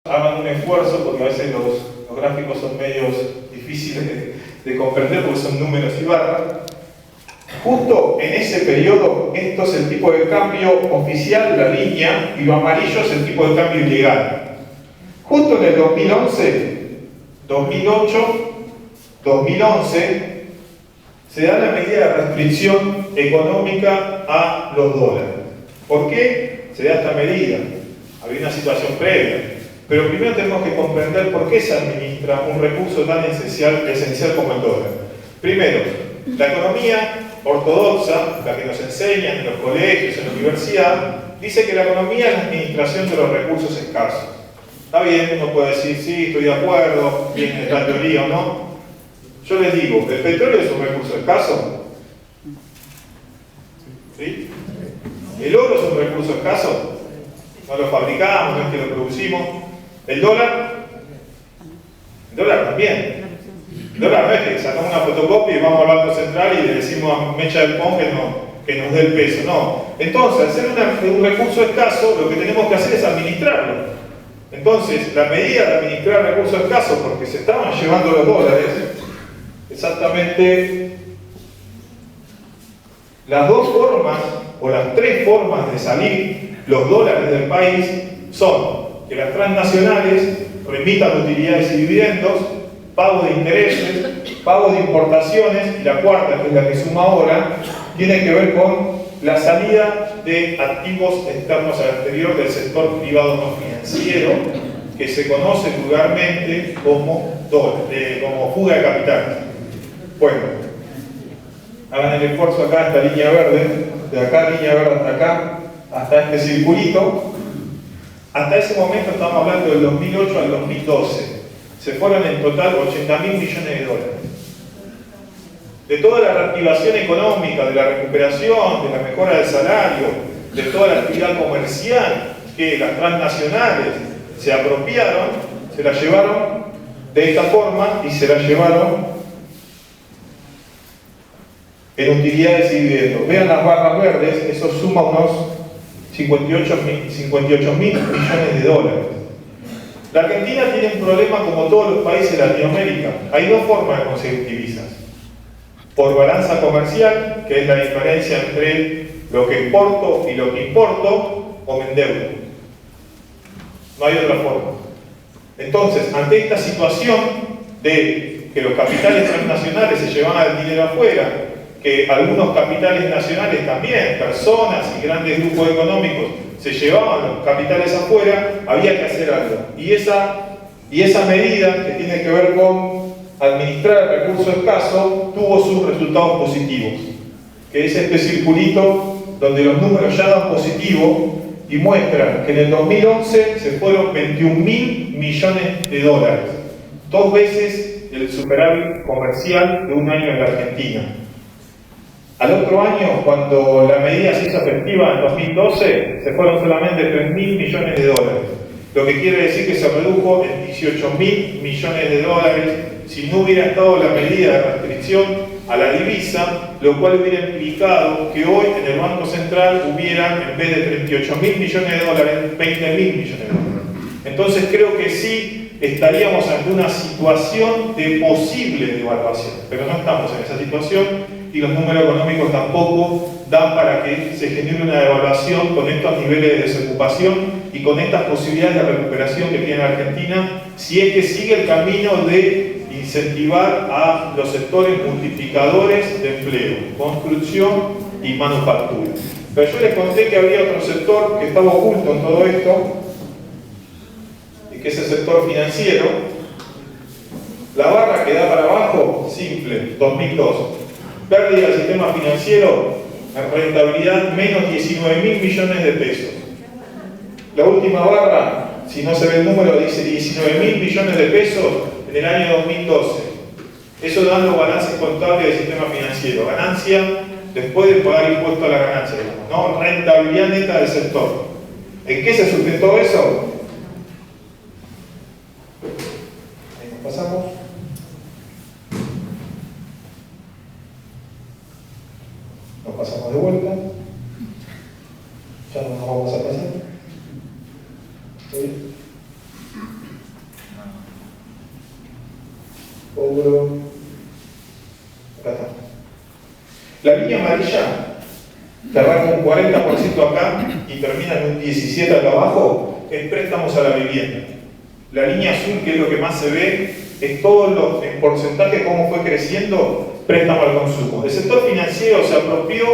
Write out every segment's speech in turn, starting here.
Hagan un esfuerzo, porque a veces los gráficos son medios difíciles de comprender porque son números y barras. Justo en ese periodo, esto es el tipo de cambio oficial, la línea, y lo amarillo es el tipo de cambio ilegal. Justo en el 2011, 2008, 2011, se da la medida de restricción económica a los dólares. ¿Por qué se da esta medida? Había una situación previa. Pero primero tenemos que comprender por qué se administra un recurso tan esencial como el dólar. Primero, la economía ortodoxa, la que nos enseñan en los colegios, en la universidad, dice que la economía es la administración de los recursos escasos. Está bien, uno puede decir, sí, estoy de acuerdo, bien esta teoría o no. Yo les digo, ¿el petróleo es un recurso escaso? ¿Sí? ¿El oro es un recurso escaso? No lo fabricamos, no es que lo producimos. ¿El dólar? El dólar también. El dólar no es que sacamos una fotocopia y vamos al Banco Central y le decimos a Mecha del Pon que nos dé el peso. No. Entonces, al ser un recurso escaso, lo que tenemos que hacer es administrarlo. Entonces, la medida de administrar recursos escasos, porque se estaban llevando los dólares, exactamente las dos formas, o las tres formas de salir los dólares del país son que las transnacionales remitan utilidades y dividendos, pago de intereses, pago de importaciones, y la cuarta, que es la que suma ahora, tiene que ver con la salida de activos externos al exterior del sector privado no financiero, que se conoce vulgarmente como fuga de capitales. Bueno, hagan el esfuerzo acá, esta línea verde, de acá, línea verde hasta acá, hasta este circulito. Hasta ese momento estamos hablando del 2008 al 2012. Se fueron en total 80.000 millones de dólares. De toda la reactivación económica, de la recuperación, de la mejora del salario, de toda la actividad comercial que las transnacionales se apropiaron, se la llevaron de esta forma y se la llevaron en utilidades y dividendos. Vean las barras verdes, eso suma unos 58.000 millones de dólares. La Argentina tiene un problema como todos los países de Latinoamérica. Hay dos formas de conseguir divisas. Por balanza comercial, que es la diferencia entre lo que exporto y lo que importo, o me endeudo. No hay otra forma. Entonces, ante esta situación de que los capitales transnacionales se llevan el dinero afuera, que algunos capitales nacionales también, personas y grandes grupos económicos, se llevaban los capitales afuera, había que hacer algo. Y esa medida, que tiene que ver con administrar el recurso escaso, tuvo sus resultados positivos, que es este circulito donde los números ya dan positivo y muestran que en el 2011 se fueron 21.000 millones de dólares, dos veces el superávit comercial de un año en la Argentina. Al otro año, cuando la medida se hizo efectiva en 2012, se fueron solamente 3.000 millones de dólares. Lo que quiere decir que se redujo en 18.000 millones de dólares si no hubiera estado la medida de restricción a la divisa, lo cual hubiera implicado que hoy en el Banco Central hubieran, en vez de 38.000 millones de dólares, 20.000 millones de dólares. Entonces creo que sí estaríamos ante una situación de posible devaluación, pero no estamos en esa situación. Y los números económicos tampoco dan para que se genere una devaluación con estos niveles de desocupación y con estas posibilidades de recuperación que tiene la Argentina, si es que sigue el camino de incentivar a los sectores multiplicadores de empleo, construcción y manufactura. Pero yo les conté que había otro sector que estaba oculto en todo esto, y que es el sector financiero. La barra que da para abajo, simple, 2002. Pérdida del sistema financiero en rentabilidad menos 19.000 millones de pesos. La última barra, si no se ve el número, dice 19.000 millones de pesos en el año 2012. Eso dan los balances contables del sistema financiero. Ganancia después de pagar impuesto a la ganancia, ¿no? Rentabilidad neta del sector. ¿En qué se sustentó eso? Ahí nos pasamos. Nos pasamos de vuelta. Ya no nos vamos a pasar. ¿Está bien? cobro, acá está. La línea amarilla, que arranca un 40% acá y termina en un 17% acá abajo, es préstamos a la vivienda. La línea azul, que es lo que más se ve, es todo en porcentaje cómo fue creciendo préstamo al consumo. El sector financiero se apropió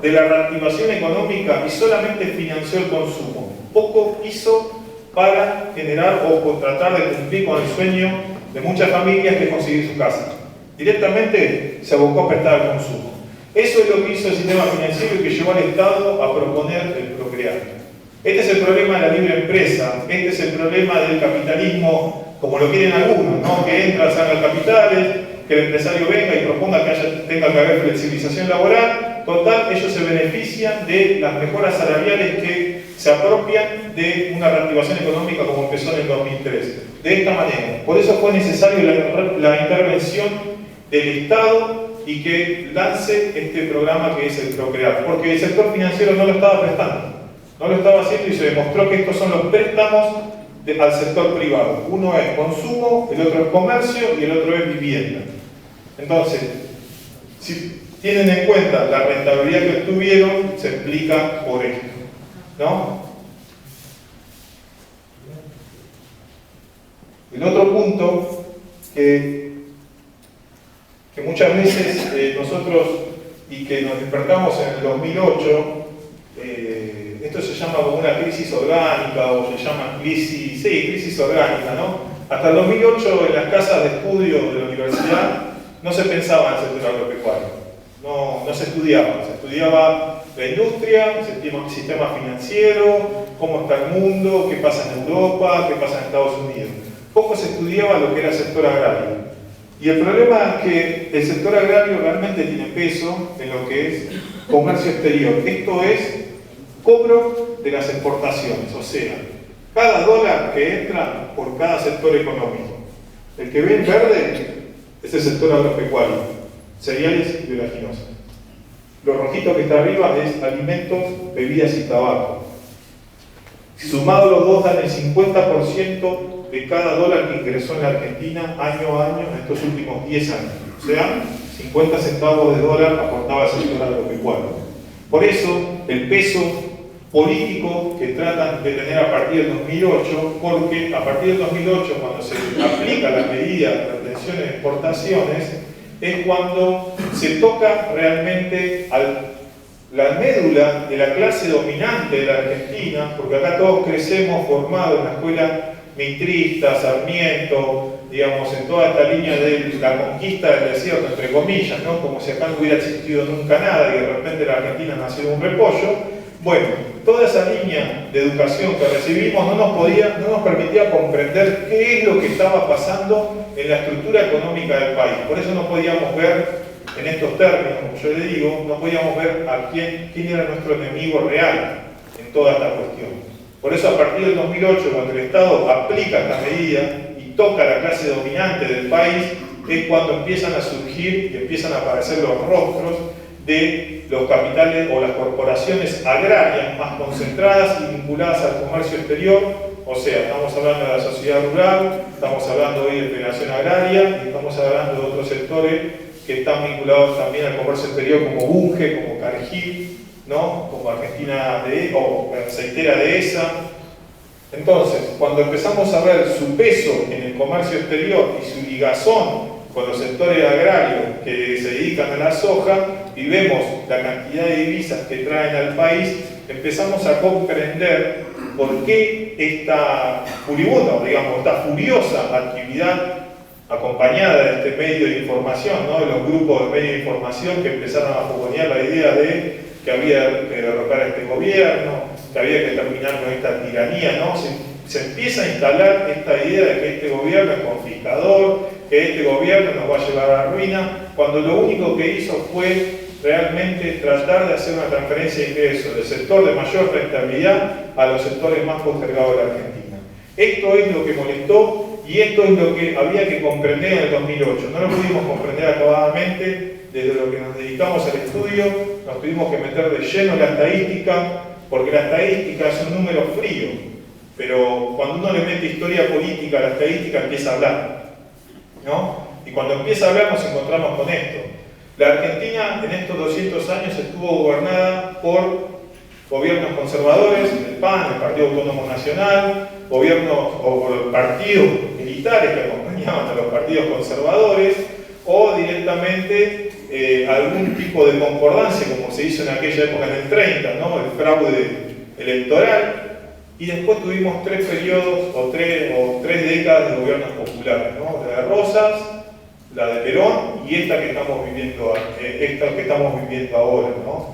de la reactivación económica y solamente financió el consumo. Poco hizo para generar o tratar de cumplir con el sueño de muchas familias que es conseguir su casa. Directamente se abocó a prestar al consumo. Eso es lo que hizo el sistema financiero y que llevó al Estado a proponer el procrear. Este es el problema de la libre empresa, este es el problema del capitalismo, como lo quieren algunos, ¿no? Que entra, salga capitales, que el empresario venga y proponga que tenga que haber flexibilización laboral. Total, ellos se benefician de las mejoras salariales que se apropian de una reactivación económica como empezó en el 2003. De esta manera. Por eso fue necesario la intervención del Estado y que lance este programa que es el Procrear, porque el sector financiero no lo estaba prestando. No lo estaba haciendo y se demostró que estos son los préstamos al sector privado. Uno es consumo, el otro es comercio y el otro es vivienda. Entonces, si tienen en cuenta la rentabilidad que obtuvieron, se explica por esto, ¿no? El otro punto que muchas veces nosotros, y que nos despertamos en el 2008, esto se llama como una crisis orgánica, o se llama crisis orgánica, ¿no? Hasta el 2008 en las casas de estudio de la universidad no se pensaba en el sector agropecuario, no se estudiaba la industria, el sistema financiero, cómo está el mundo, qué pasa en Europa, qué pasa en Estados Unidos. Poco se estudiaba lo que era el sector agrario. Y el problema es que el sector agrario realmente tiene peso en lo que es comercio exterior. Esto es cobro de las exportaciones, o sea, cada dólar que entra por cada sector económico. El que ve en verde es el sector agropecuario, cereales y oleaginosas. Lo rojito que está arriba es alimentos, bebidas y tabaco. Sumados los dos dan el 50% de cada dólar que ingresó en la Argentina año a año en estos últimos 10 años. O sea, 50 centavos de dólar aportaba el sector agropecuario. Por eso, el peso político que tratan de tener a partir del 2008, porque a partir del 2008, cuando se aplica la medida de retención de exportaciones, es cuando se toca realmente la médula de la clase dominante de la Argentina, porque acá todos crecemos formados en la escuela mitrista, Sarmiento, digamos, en toda esta línea de la conquista del desierto, entre comillas, ¿no? Como si acá no hubiera existido nunca nada y de repente la Argentina nació de un repollo. Bueno, toda esa línea de educación que recibimos no nos permitía comprender qué es lo que estaba pasando en la estructura económica del país. Por eso no podíamos ver, en estos términos, como yo le digo, no podíamos ver a quién era nuestro enemigo real en toda esta cuestión. Por eso a partir del 2008, cuando el Estado aplica esta medida y toca a la clase dominante del país, es cuando empiezan a surgir y empiezan a aparecer los rostros de los capitales o las corporaciones agrarias más concentradas y vinculadas al comercio exterior. O sea, estamos hablando de la sociedad rural, estamos hablando hoy de Federación Agraria y estamos hablando de otros sectores que están vinculados también al comercio exterior como Bunge, como Cargill, ¿no? Como Argentina o Aceitera Dehesa. Entonces, cuando empezamos a ver su peso en el comercio exterior y su ligazón con los sectores agrarios que se dedican a la soja y vemos la cantidad de divisas que traen al país, empezamos a comprender por qué esta furibunda, digamos, esta furiosa actividad acompañada de este medio de información, ¿no? De los grupos de medios de información que empezaron a fogonear la idea de que había que derrocar a este gobierno, que había que terminar con esta tiranía, ¿no? Se empieza a instalar esta idea de que este gobierno es confiscador, que este gobierno nos va a llevar a la ruina, cuando lo único que hizo fue realmente tratar de hacer una transferencia de ingresos del sector de mayor rentabilidad a los sectores más postergados de la Argentina. Esto es lo que molestó y esto es lo que había que comprender en el 2008. No lo pudimos comprender acabadamente, desde lo que nos dedicamos al estudio, nos tuvimos que meter de lleno en la estadística, porque la estadística es un número frío, pero cuando uno le mete historia política a la estadística empieza a hablar, ¿no? Y cuando empieza a hablar nos encontramos con esto. La Argentina en estos 200 años estuvo gobernada por gobiernos conservadores, el PAN, el Partido Autónomo Nacional, gobiernos o partidos militares que acompañaban a los partidos conservadores, o directamente algún tipo de concordancia, como se hizo en aquella época en el 30, ¿no? El fraude electoral. Y después tuvimos 3 periodos o tres décadas de gobiernos populares, ¿no? La de Rosas, la de Perón y esta que estamos viviendo ahora, ¿no?